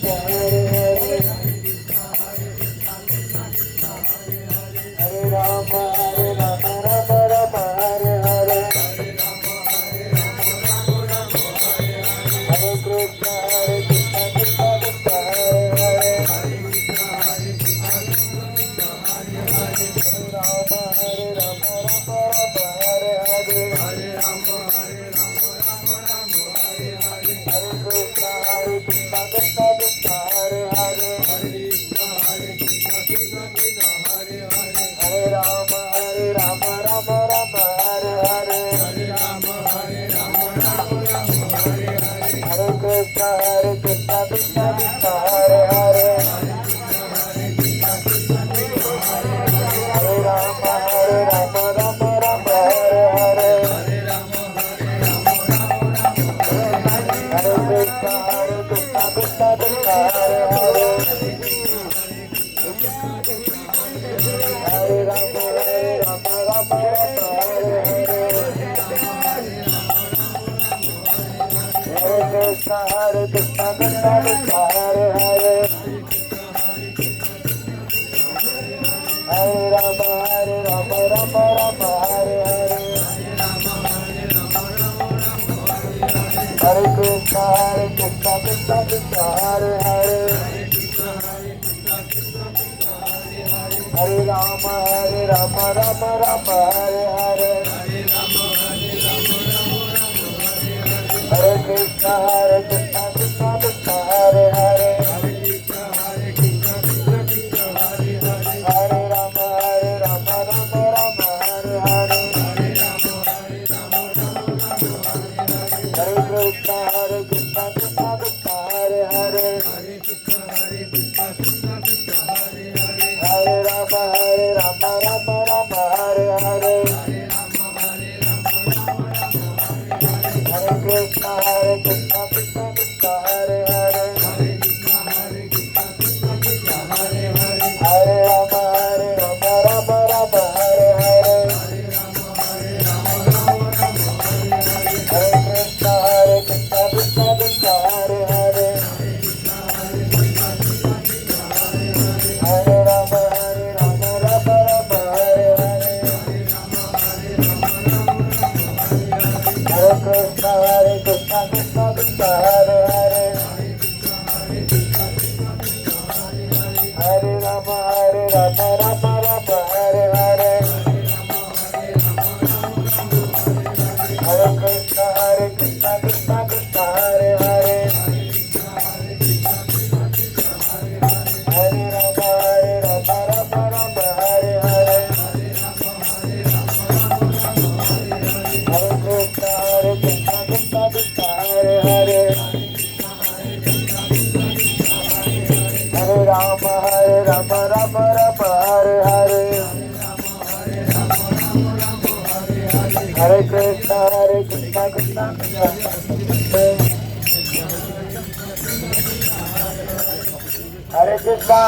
Hare Krishna Krishna Krishna Hare Hare Hare Rama Rama Rama Hare Hare Hare Krishna Krishna Krishna Hare Hare Hare Rama Rama Rama Hare Hare Hare Krishna Krishna Krishna Hare Hare Hare Rama Rama Rama Hare Hare Hare Krishna Krishna Krishna Hare Hare Hare Rama Rama Rama Hare Hare Hare Krishna Krishna Krishna Hare Hare Hare Rama Rama Rama Hare Hare Hare Krishna Krishna Krishna Hare Hare Hare Rama Rama Rama Hare Hare Hare Krishna Krishna Krishna Hare Hare Hare Rama Rama Rama Hare Hare Hare Krishna Krishna Krishna Hare Hare Hare Rama Rama Rama Hare Hare Hare Krishna Krishna Krishna Hare Hare Hare Rama Rama Hare Hare Hare Krishna Krishna Hare Krishna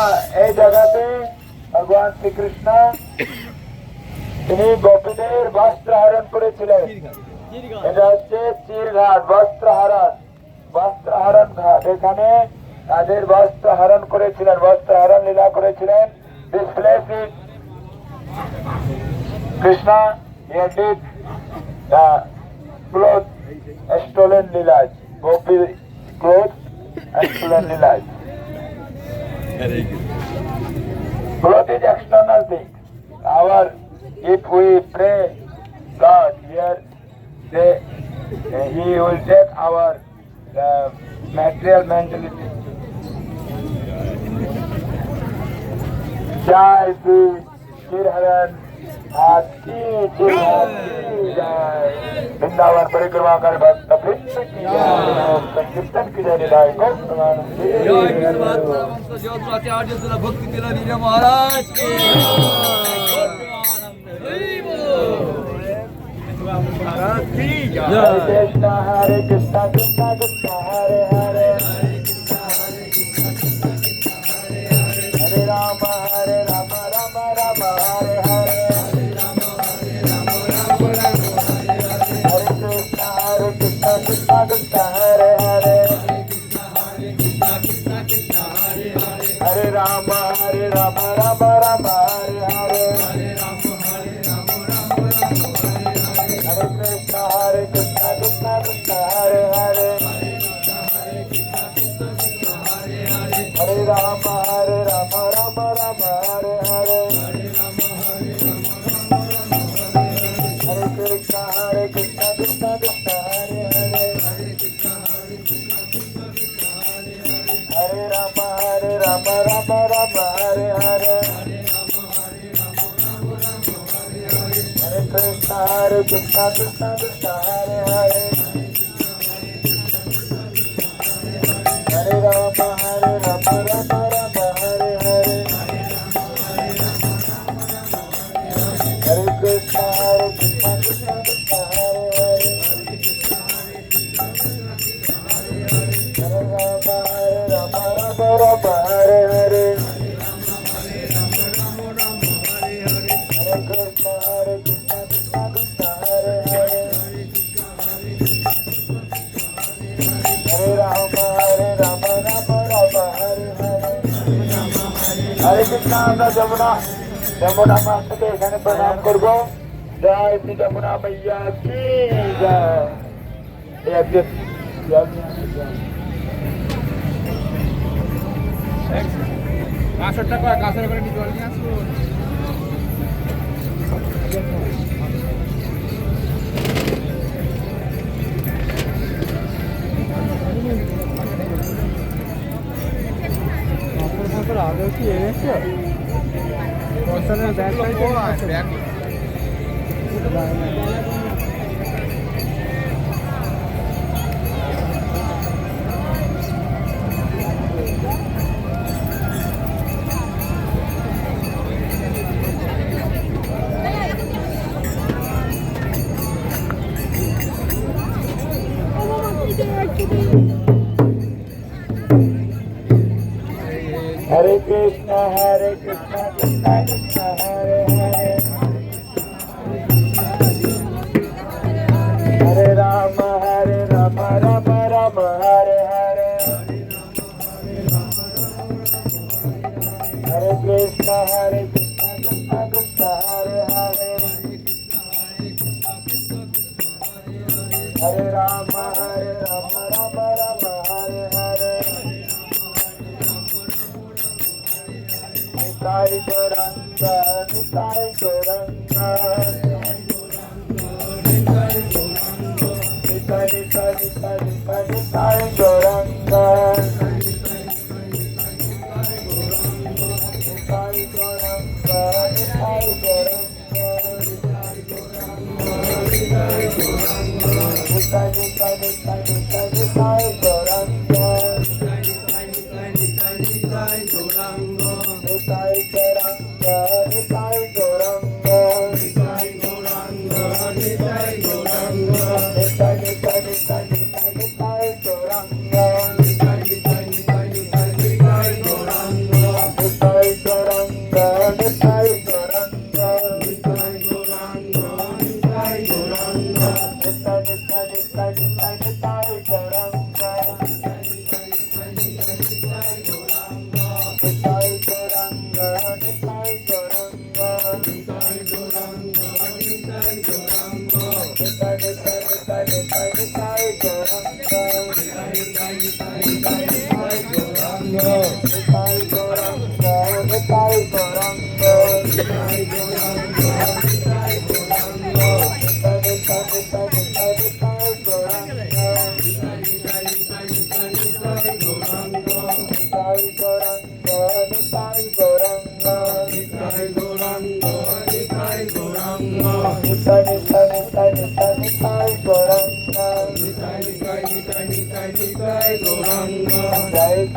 এই জগতে ভগবান শ্রীকৃষ্ণ তিনি গোপীদের বস্ত্র হরণ করেছিলেন। এটা হচ্ছে চিরঘাট বস্ত্র হরণ ঘাট। এখানে তাদের বস্ত্র হরণ করেছিলেন, বস্ত্র হরণ লীলা করেছিলেন। This place is Krishna did the clothes stolen leelas, gopi clothes and stolen leelas. Cloth is external thing. If we pray God here, He will take our material mentality. Jai Shri Shirharan Hath Ki Jai. Vrindavan परिक्रमा कर भक्त वृंद की जय, संकीर्तन की जय निधाय गौ प्रमानंद आचार्य भक्ति तिलक महाराज की हरे Krishna Krishna Krishna Hare Hare Hare Ram Ram Ram Hare Hare Krishna Krishna Krishna Hare Hare Hare Rama Rama Rama Hare Hare Hare Krishna Krishna Krishna Hare Hare Hare Rama Rama Rama Hare Hare Hare Krishna Krishna Krishna Hare Hare Hare Rama Rama Rama Hare Hare Hare Krishna Krishna Krishna Hare Hare Hare Rama Rama Rama Hare Hare Hare Krishna Krishna Krishna Hare Hare Hare Rama Rama Rama Hare Hare Hare Krishna Krishna Krishna Hare Hare Hare Rama Rama Rama Hare Hare Hare Krishna আমরা যমুনা যমুনা মাতাকে এখানে প্রণাম করব জয় শ্রী যমুনা मैया की जय एक কাঁচরটা কয় কাঁচের করে জল নিয়ে আসুন আগেও কি এনেছে bag Hare Krishna Krishna Krishna Hare Hare Hare Rama Rama Rama Hare Hare Hare Krishna Krishna Krishna Hare Hare Hare Rama Rama Rama Hare Hare Nitai Goranga Nitai Goranga Nitai Goranga Jai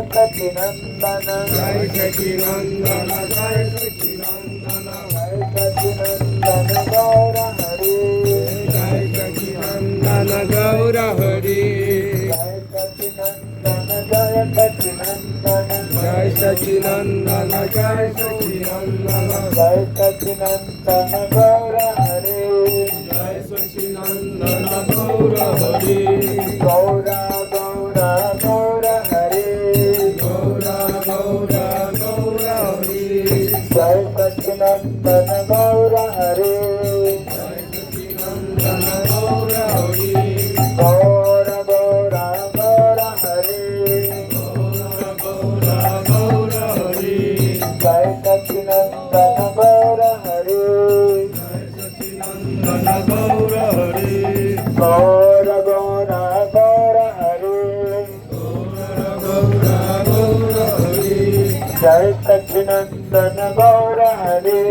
Sacinandana Jai Sacinandana Jai Sacinandana Jai Sacinandana Jai Sacinandana Gaura Hari Jai Sacinandana Gaura Hari Jai Sacinandana Jai Sacinandana Jai Sacinandana Jai Sacinandana Jai Sacinandana Gaura Hari Jai Sacinandana Gaura Hari Gaura Gaura Gaura जय सच्चिनंदन गौर हरे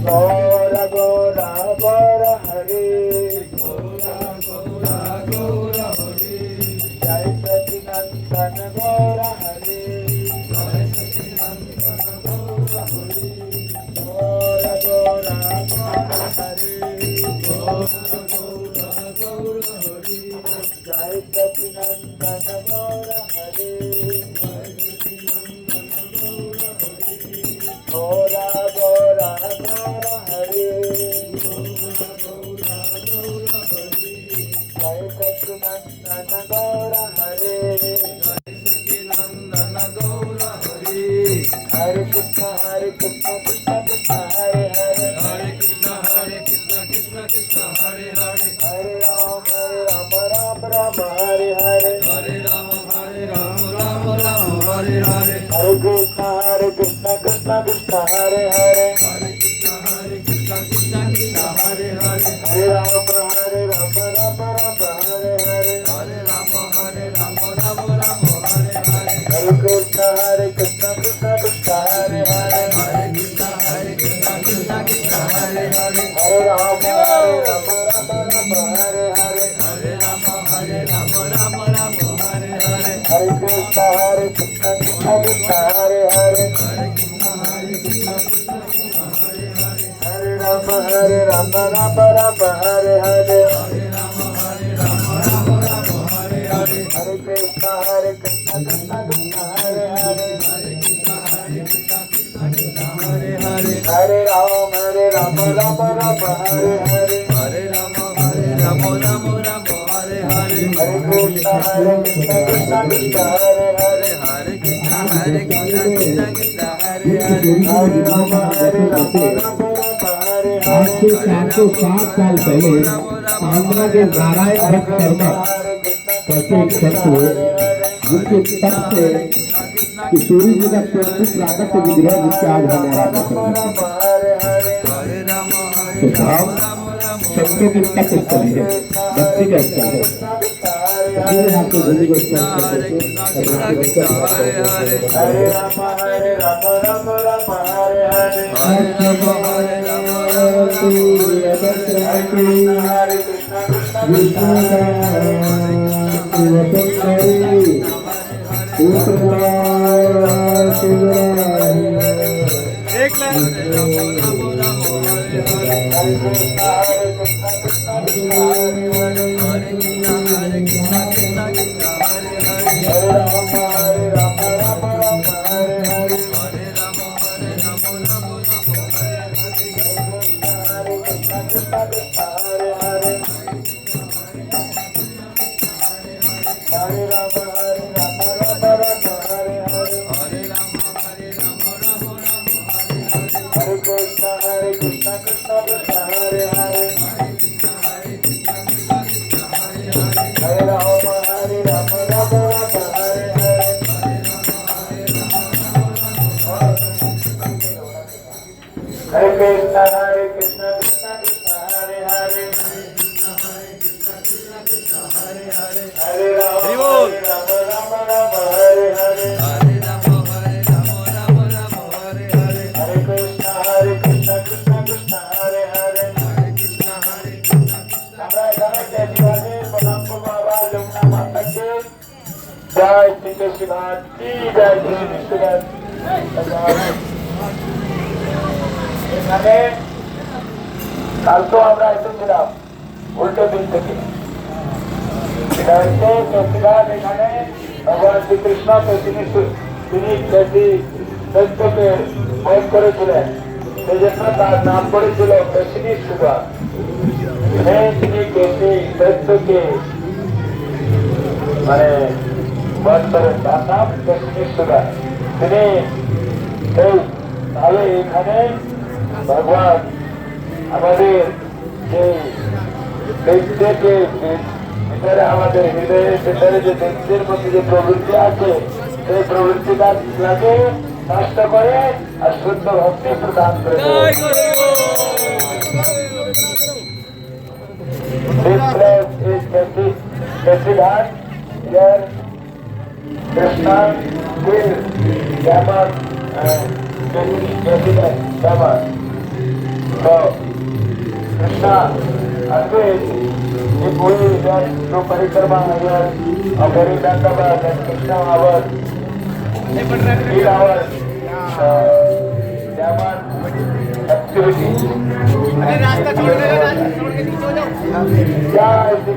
गौर गौर गौर हरे जय सच्चिनंदन गौर हरे गौर गौर गौर हरे जय सच्चिनंदन गौर हरे गौरा गौरा गौर हरे जय सच्चिनंदन गौर हरे हरे कृष्ण कृष्ण कृष्ण हरे हरे हरे राम राम राम हरे हरे हरे कृष्ण कृष्ण कृष्ण हरे हरे हरे राम राम राम हरे हरे हरे कृष्ण कृष्ण कृष्ण हरे हरे हरे राम राम राम हरे हरे हरे कृष्ण कृष्ण कृष्ण हरे हरे हरे राम राम राम हरे हरे हरे कृष्ण कृष्ण कृष्ण हरे हरे हरे राम राम राम हरे हरे हरे कृष्ण कृष्ण कृष्ण हरे हरे हरे राम राम हरे आज से 407 साल पहले आंध्रा के नारायण भट्ट शर्मा करके एक संत हुए जिनके तप से किशोरी जी का प्रभु प्राकट्य विग्रह जिसके आज हमारा सबके दिन तक स्थली है भक्ति का स्थल है इसलिए आपको जल्दी को स्पर्श करते हरे राम राम हरे हरे हरे कृष्ण हरे कृष्ण कृष्ण कृष्ण हरे हरे हरे राम राम राम हरे हरे हरे कृष्ण कृष्ण कृष्ण हरे हरे जय श्री कृष्ण की जय श्री कृष्ण এখানে কালকেও আমরা এসেছিলাম উল্টো দিন থেকে এটা হচ্ছে চৌকিদার এখানে ভগবান শ্রীকৃষ্ণ তিনি দৈত্যকে বধ করেছিলেন সেই জন্য তার নাম পড়েছিল কেশিনী সুধা তিনি কেশি দৈত্যকে মানে বধ করেন তার নাম কেশিনী সুধা তিনি এই তাহলে এখানে ভগবান আমাদের যে ভিতরে আমাদের হৃদয়ের ভিতরে যে দৈত্যের প্রতি যে প্রবৃত্তি আছে সেই প্রবৃত্তিটাকে নষ্ট করে আর শুদ্ধ ভক্তি প্রদান করে This place is Kesighar. Here Krishna Gill त्यावर त्यावर तो कृष्णा अद्वैत ही पुढे जो परिक्रमा अपरी दांडाबाद कृष्णा आवर गिल आवर त्यावर ऍक्टिव्हिटी अरे रास्ता छोड़ के नीचे हो जाओ। जय श्री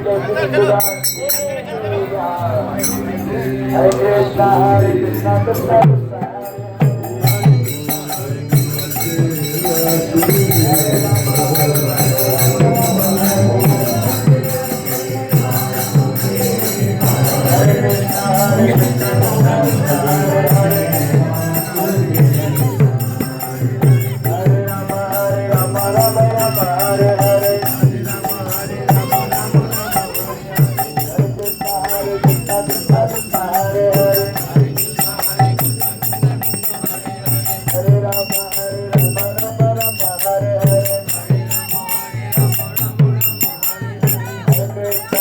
कृष्ण हरे Krishna Krishna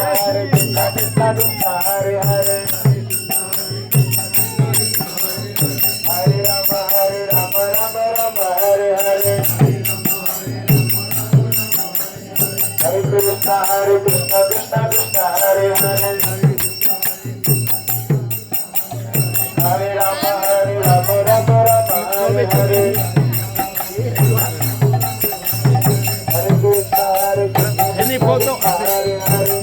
Hare Krishna Krishna Krishna Hare Hare Hare Rama Rama Rama Hare Hare Hare Krishna Ini foto. Hare Hare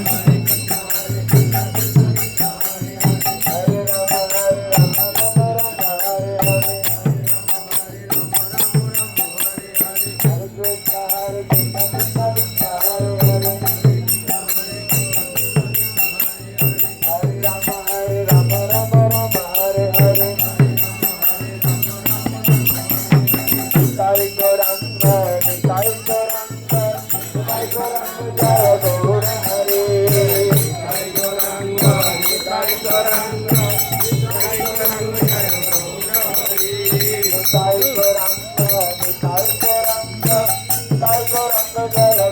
Hare Rama Rama Hare Hare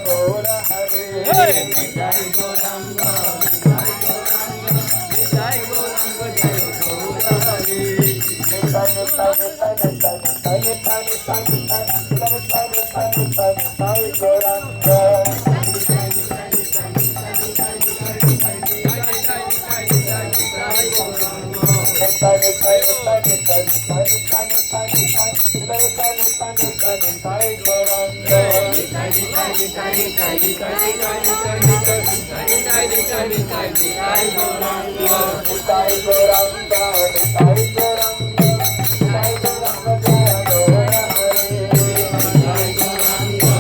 Hare Krishna Krishna Krishna Hare Hare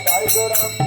Jai Gauranga,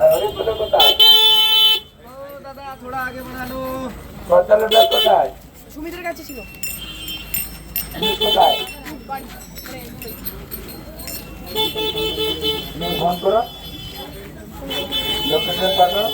अरे तुला बताय দাদা थोड़ा आगे बढ़ा लो কতটা bag কোথায় সুমিতের কাছে ছিল কোথায় ফোন করো লোকেশন পাঠাও